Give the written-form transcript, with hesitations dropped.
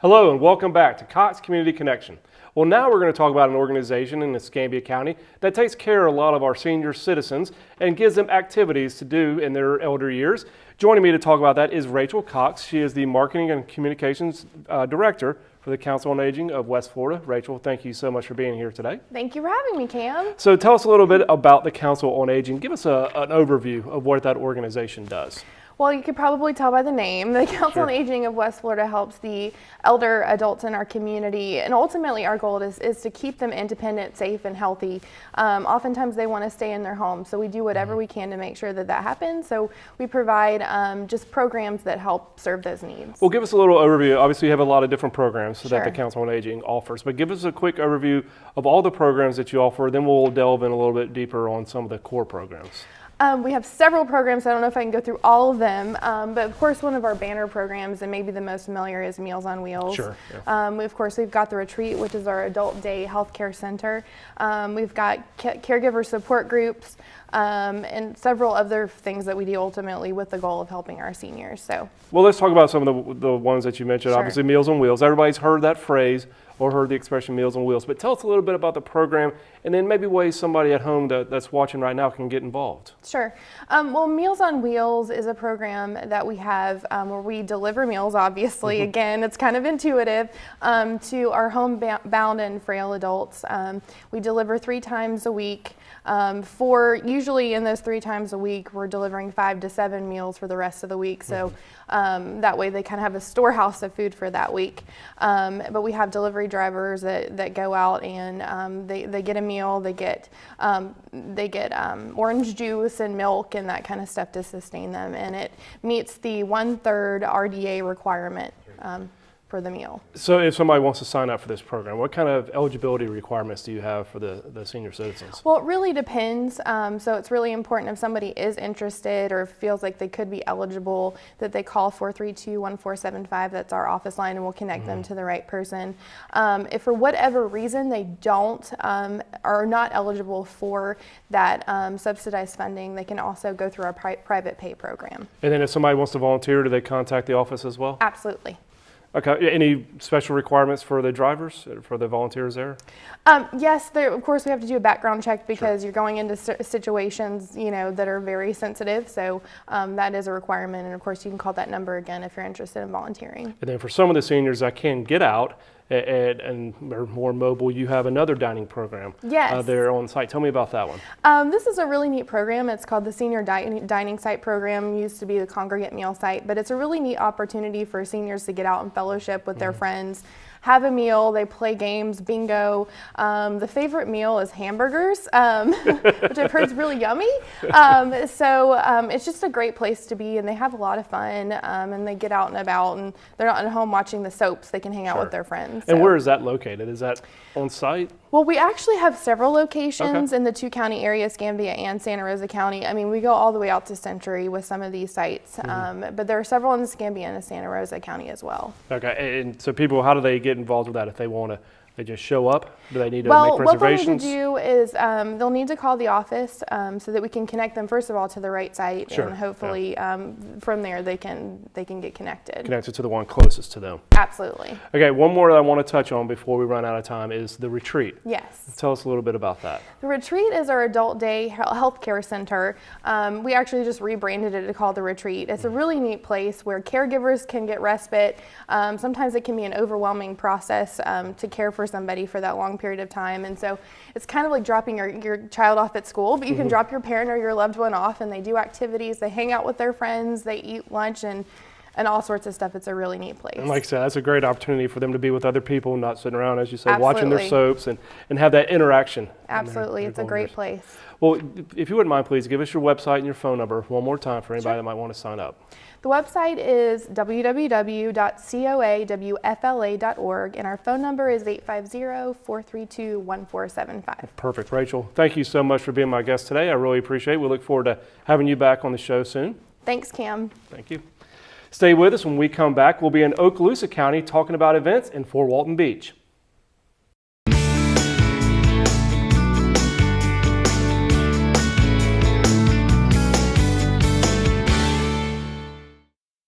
Hello and welcome back to Cox Community Connection. Well, now we're going to talk about an organization in Escambia County that takes care of a lot of our senior citizens and gives them activities to do in their elder years. Joining me to talk about that is Rachel Cox. She is the Marketing and Communications Director for the Council on Aging of West Florida. Rachel, thank you so much for being here today. Thank you for having me, Cam. So tell us a little bit about the Council on Aging. Give us an overview of what that organization does. Well, you could probably tell by the name. The Council on Aging of West Florida helps the elder adults in our community, and ultimately our goal is to keep them independent, safe, and healthy. Oftentimes they want to stay in their home, so we do whatever we can to make sure that that happens. So we provide just programs that help serve those needs. Well, give us a little overview. Obviously, you have a lot of different programs that the Sure. Council on Aging offers, but give us a quick overview of all the programs that you offer, then we'll delve in a little bit deeper on some of the core programs. We have several programs. I don't know if I can go through all of them, but of course one of our banner programs, and maybe the most familiar, is Meals on Wheels. Sure. Yeah. Of course, we've got the Retreat, which is our adult day healthcare center. We've got caregiver support groups, and several other things that we do ultimately with the goal of helping our seniors. Well, let's talk about some of the ones that you mentioned. Sure. Obviously, Meals on Wheels. Everybody's heard that phrase or heard the expression Meals on Wheels, but tell us a little bit about the program and then maybe ways somebody at home that's watching right now can get involved. Sure. Well, Meals on Wheels is a program that we have where we deliver meals, obviously. Again, it's kind of intuitive, to our homebound and frail adults. We deliver 3 times a week. Usually in those 3 times a week, we're delivering 5 to 7 meals for the rest of the week. So that way they kind of have a storehouse of food for that week. But we have delivery drivers that go out and they get a meal, they get orange juice and milk and that kind of stuff to sustain them, and it meets the 1/3 RDA requirement for the meal. So if somebody wants to sign up for this program, what kind of eligibility requirements do you have for the senior citizens? Well, it really depends. So it's really important if somebody is interested or feels like they could be eligible that they call 432-1475. That's our office line, and we'll connect them to the right person. If for whatever reason they don't are not eligible for that subsidized funding, they can also go through our private pay program. And then if somebody wants to volunteer, do they contact the office as well? Absolutely. Okay. Any special requirements for the drivers, for the volunteers there? Yes, of course we have to do a background check because you're going into situations, that are very sensitive. So that is a requirement, and of course you can call that number again if you're interested in volunteering. And then for some of the seniors that can get out and are more mobile, you have another dining program there on site. Tell me about that one. This is a really neat program. It's called the Senior Dining Site Program. It used to be the Congregate Meal Site, but it's a really neat opportunity for seniors to get out and fellowship with their friends, have a meal, they play games, bingo. The favorite meal is hamburgers, which I've heard is really yummy. It's just a great place to be, and they have a lot of fun, and they get out and about, and they're not at home watching the soaps. They can hang out with their friends. And where is that located? Is that on site? Well, we actually have several locations in the 2-county area, Escambia and Santa Rosa County. I mean, we go all the way out to Century with some of these sites, but there are several in Escambia and Santa Rosa County as well. Okay, and so people, how do they get involved with that if they want to? They just show up? Do they need to Well, make what they'll reservations? need to do is they'll need to call the office so that we can connect them, first of all, to the right site, and hopefully from there they can get connected. Connected to the one closest to them. Absolutely. Okay, one more that I want to touch on before we run out of time is the Retreat. Yes. Tell us a little bit about that. The Retreat is our adult day healthcare center. We actually just rebranded it to call the Retreat. It's a really neat place where caregivers can get respite. Sometimes it can be an overwhelming process to care for somebody for that long period of time, and so it's kind of like dropping your child off at school, but you can drop your parent or your loved one off, and they do activities, they hang out with their friends, they eat lunch and all sorts of stuff. It's a really neat place. And like I said, that's a great opportunity for them to be with other people, not sitting around, as you said, watching their soaps and have that interaction. Absolutely. It's a great place. Well, if you wouldn't mind, please give us your website and your phone number one more time for anybody that might want to sign up. The website is www.coawfla.org, and our phone number is 850-432-1475. Perfect. Rachel, thank you so much for being my guest today. I really appreciate it. We look forward to having you back on the show soon. Thanks, Cam. Thank you. Stay with us. When we come back, we'll be in Okaloosa County talking about events in Fort Walton Beach.